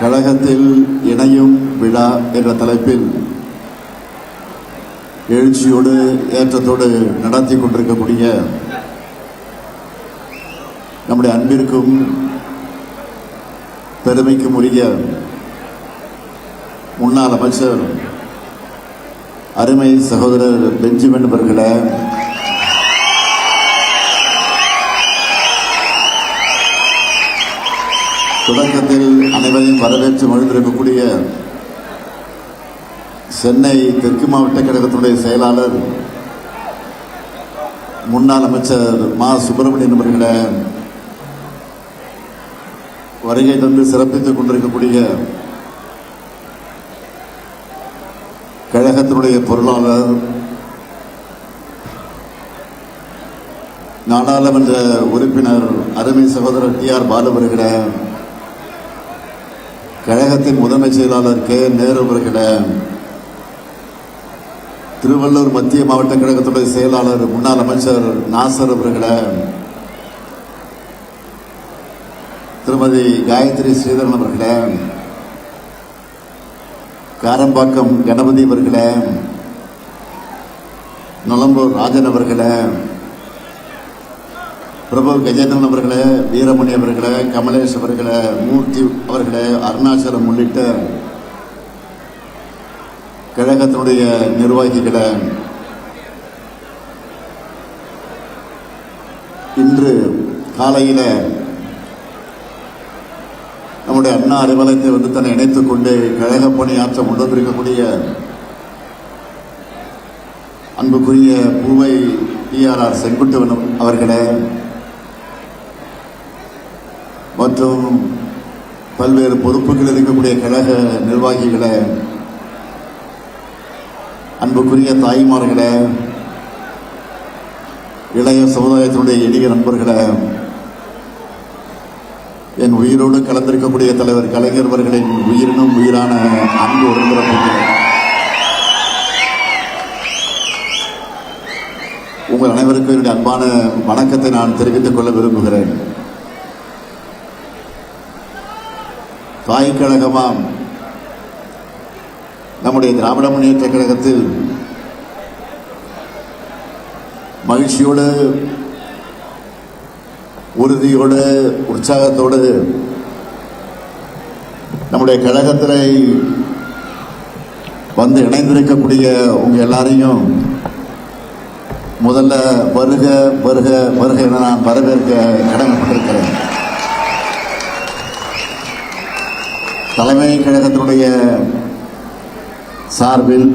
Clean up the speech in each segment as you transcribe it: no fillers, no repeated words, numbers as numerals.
கழகத்தில் இணையும் விழா என்ற தலைப்பில் எழுச்சியோடு ஏற்றத்தோடு நடத்தி கொண்டிருக்கக்கூடிய நம்முடைய அன்பிற்கும் பெருமைக்கும் உரிய முன்னாள் அமைச்சர் அருமை சகோதரர் பெஞ்சமின் அவர்களே, தொடக்கத்தில் அனைவரையும் வரவேற்று மகிழ்ந்திருக்கக்கூடிய சென்னை தெற்கு மாவட்ட கழகத்துடைய செயலாளர் முன்னாள் அமைச்சர் மா சுப்பிரமணியன் அவர்களே, வருகை தந்து சிறப்பித்துக் கொண்டிருக்கக்கூடிய கழகத்தினுடைய பொருளாளர், நாடாளுமன்ற உறுப்பினர் அருமை சகோதரர் டி.ஆர். பாலு அவர்களே, கழகத்தின் முதன்மை செயலாளர் கே. நேரு அவர்களே, திருவள்ளூர் மத்திய மாவட்ட கழகத்துடைய செயலாளர் முன்னாள் அமைச்சர் நாசர் அவர்களே, திருமதி காயத்ரி ஸ்ரீதரன் அவர்களே, காரம்பாக்கம் கணபதி அவர்களே, நலம்பூர் ராஜன் அவர்களே, பிரபு கஜேந்திரன் அவர்களே, வீரமணி அவர்களே, கமலேஷ் அவர்களே, மூர்த்தி அவர்களே, அருணாச்சலம் உள்ளிட்ட கழகத்தினுடைய நிர்வாகிகளே, இன்று காலையில நம்முடைய அண்ணா அறிவாலயத்தை வந்து தன்னை இணைத்துக் கொண்டு கழக பணியாற்ற முன்வந்திருக்கக்கூடிய அன்புக்குரிய பூவை டி.ஆர். செங்குட்டுவன் அவர்களே மற்றும் பல்வேறு பொறுப்புகள் இருக்கக்கூடிய கழக நிர்வாகிகளே, அன்புக்குரிய தாய்மார்களே, இளைய சமுதாயத்தினுடைய எளிய நண்பர்களே, என் உயிரோடு கலந்திருக்கக்கூடிய தலைவர் கலைஞர் அவர்களின் உயிரினும் உயிரான அன்பு உடன்பிறப்புகளே, உங்கள் அனைவருக்கும் என்னுடைய அன்பான வணக்கத்தை நான் தெரிவித்துக் கொள்ள விரும்புகிறேன். தாய் கழகமாம் நம்முடைய திராவிட முன்னேற்ற கழகத்தில் மகிழ்ச்சியோடு, உறுதியோடு, உற்சாகத்தோடு நம்முடைய கழகத்திலே வந்து இணைந்திருக்கக்கூடிய உங்க எல்லாரையும் முதல்ல வருக வருக வருக என நான் வரவேற்க கடமைப்பட்டிருக்கிறேன். தலைமை கழகத்தினுடைய சார்பில்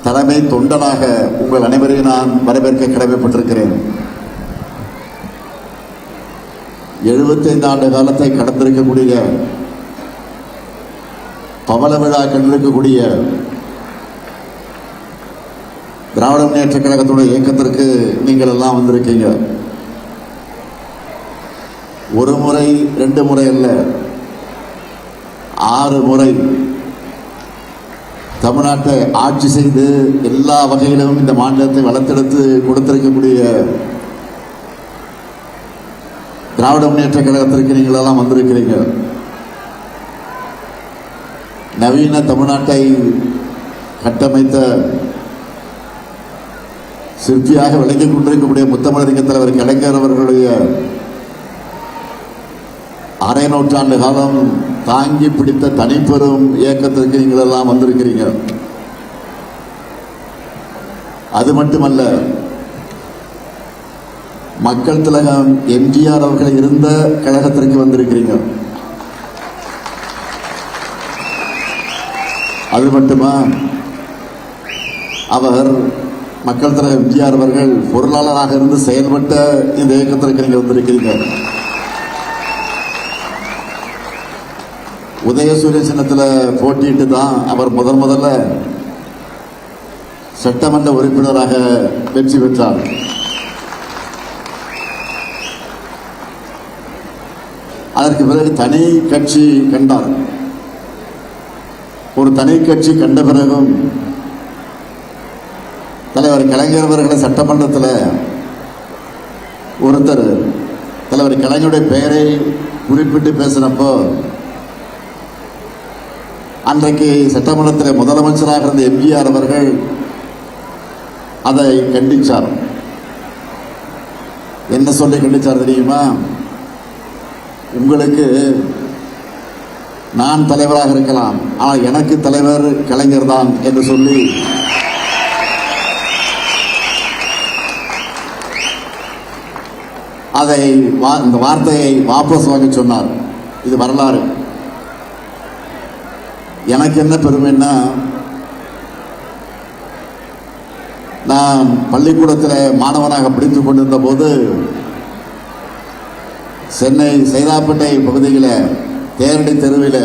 தலைமை தொண்டனாக உங்கள் அனைவரையும் நான் வரவேற்க கடமைப்பட்டிருக்கிறேன். 75 ஆண்டு காலத்தை கடந்திருக்கக்கூடிய, பவள விழா கண்டிருக்கக்கூடிய திராவிட முன்னேற்ற கழகத்துடைய இயக்கத்திற்கு நீங்கள் எல்லாம் வந்திருக்கீங்க. ஒரு முறை 2 முறை அல்ல, 6 முறை தமிழ்நாட்டை ஆட்சி செய்து எல்லா வகையிலும் இந்த மாநிலத்தை வளர்த்தெடுத்து கொடுத்திருக்கக்கூடிய திராவிட முன்னேற்ற கழகத்திற்கு நீங்கள் எல்லாம் வந்திருக்கிறீங்க. நவீன தமிழ்நாட்டை கட்டமைத்த சிற்பியாக விளங்கிக் கொண்டிருக்கக்கூடிய முத்தமிழறிஞர் தலைவர் கலைஞர் அவர்களுடைய அரை நூற்றாண்டு காலம் தாங்கி பிடித்த தனிப்பெரும் இயக்கத்திற்கு நீங்கள் எல்லாம் வந்திருக்கிறீங்க. அது மட்டுமல்ல, மக்கள் திலகம் எம்ஜிஆர் அவர்கள் இருந்த கழகத்திற்கு வந்திருக்கிறீங்க. அது மட்டுமா, அவர் மக்கள் திலகம் எம்ஜிஆர் அவர்கள் பொருளாளராக இருந்து செயல்பட்ட இந்த இயக்கத்திற்கு நீங்கள் வந்திருக்கிறீங்க. உதயசூரிய சின்னத்தில் போட்டியிட்டு தான் அவர் முதல்ல சட்டமன்ற உறுப்பினராக வெற்றி பெற்றார். அதற்கு பிறகு தனி கட்சி கண்டார். ஒரு தனி கட்சி கண்ட பிறகும் தலைவர் கலைஞர் அவர்களை சட்டமன்றத்தில் ஒருத்தர் தலைவர் கலைஞருடைய பெயரை குறிப்பிட்டு பேசினப்போ அன்றைக்கு சட்டமன்றத்தில் முதலமைச்சராக இருந்த எம்ஜிஆர் அவர்கள் அதை கண்டிச்சார். என்ன சொல்லி கண்டிச்சார் தெரியுமா? உங்களுக்கு நான் தலைவராக இருக்கலாம், ஆனால் எனக்கு தலைவர் கலைஞர் தான் என்று சொல்லி அதை இந்த வார்த்தையை வாபஸ் வாங்கி சொன்னார். இது வரலாறு. எனக்கு என்ன பெருமைன்னா, நான் பள்ளிக்கூடத்தில் மாணவனாக படித்துக் கொண்டிருந்த போது சென்னை சைதாப்பேட்டை பகுதியில் தேரடி தெருவில்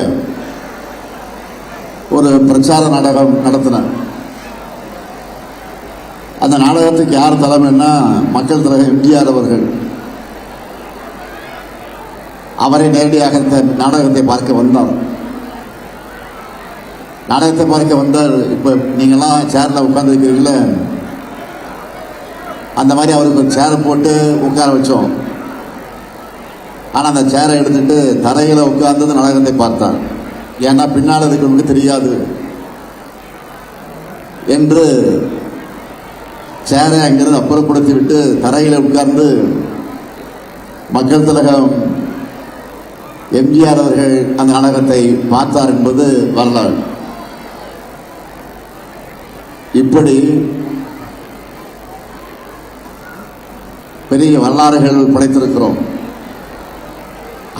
ஒரு பிரச்சார நாடகம் நடத்தினார். அந்த நாடகத்துக்கு யார் தலைமைன்னா மக்கள் தலைவர் எம்ஜிஆர் அவர்கள். அவரை நேரடியாக இந்த நாடகத்தை பார்க்க வந்தார். நாடகத்தை பார்க்க வந்தார். இப்போ நீங்களாம் சேரில் உட்கார்ந்துருக்கீங்கள, அந்த மாதிரி அவருக்கு ஒரு சேரை போட்டு உட்கார வச்சோம். ஆனால் அந்த சேரை எடுத்துட்டு தரையில் உட்கார்ந்தது நாடகத்தை பார்த்தார். ஏன்னா பின்னால் இருக்கிறவங்களுக்கு தெரியாது என்று சேரை அங்கிருந்து அப்புறப்படுத்தி விட்டு தரையில் உட்கார்ந்து மக்கள் திலகம் எம்ஜிஆர் அவர்கள் அந்த நாடகத்தை பார்த்தார் என்பது வரலாறு. இப்படி பெரிய வரலாறுகள் படைத்திருக்கிறோம்.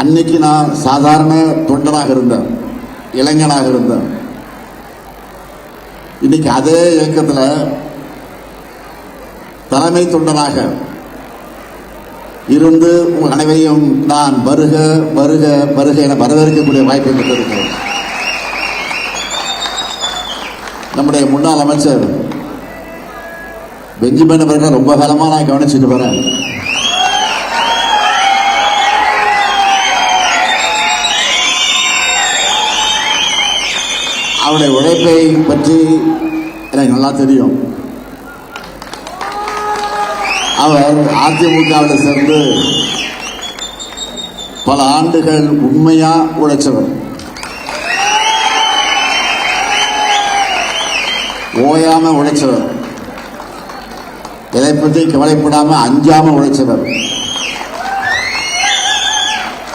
அன்னைக்கு நான் சாதாரண தொண்டனாக இருந்தேன், இளைஞனாக இருந்தேன். இன்னைக்கு அதே இயக்கத்தில் தலைமை தொண்டனாக இருந்து உங்கள் அனைவரையும் நான் வருக வருக வருக என வரவேற்கக்கூடிய வாய்ப்பை பெற்றிருக்கிறேன். நம்முடைய முன்னாள் அமைச்சர் பெஞ்சமின் அவர்கள் ரொம்ப காலமாக நான் கவனிச்சுட்டு வரேன். அவருடைய உழைப்பை பற்றி எனக்கு நல்லா தெரியும். அவர் அதிமுகவில் சேர்ந்து பல ஆண்டுகள் உண்மையா உழைச்சவர். ஓயாம உழைச்சவர். இதை பற்றி கவலைப்படாம அஞ்சாம உழைச்சவர்.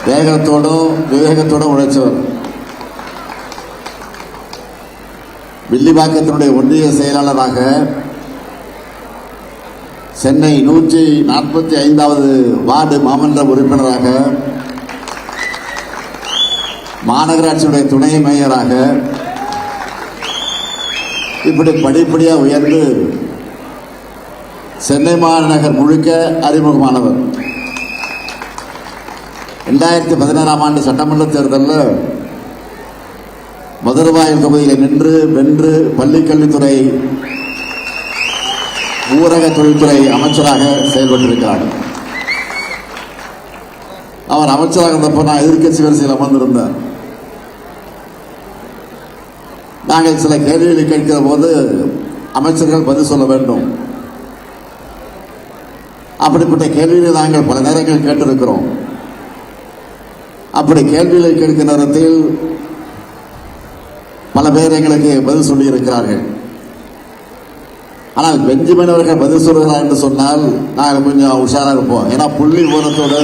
வேகத்தோடும் விவேகத்தோடும் உழைச்சவர். வில்லிவாக்கத்தினுடைய ஒன்றிய செயலாளராக சென்னை 145வது வார்டு மாமன்ற உறுப்பினராக, மாநகராட்சியுடைய துணை மேயராக இப்படி படிப்படியாக உயர்ந்து சென்னை மாநகர் முழுக்க அறிமுகமானவர். 2016ஆம் ஆண்டு சட்டமன்ற தேர்தலில் மதுரவாயல் தொகுதியில் நின்று வென்று பள்ளிக்கல்வித்துறை ஊரக தொழில்துறை அமைச்சராக செயல்பட்டிருக்கிறார். அவர் அமைச்சராக இருந்தப்போ நான் எதிர்க்கட்சி வரிசையில் அமர்ந்திருந்தேன். நாங்கள் சில கேள்விகளை கேட்கிற போது அமைச்சர்கள் பதில் சொல்ல வேண்டும். அப்படிப்பட்ட கேள்விகளை நாங்கள் பல நேரங்கள் கேட்டிருக்கிறோம். அப்படி கேள்விகளை கேட்கிற நேரத்தில் பல பேர் எங்களுக்கு பதில் சொல்லி இருக்கிறார்கள். ஆனால் பெஞ்சமின் அவர்கள் பதில் சொல்கிறார் என்று சொன்னால் நாங்கள் கொஞ்சம் உஷாராக இருப்போம். ஏன்னா புள்ளி விவரத்தோடு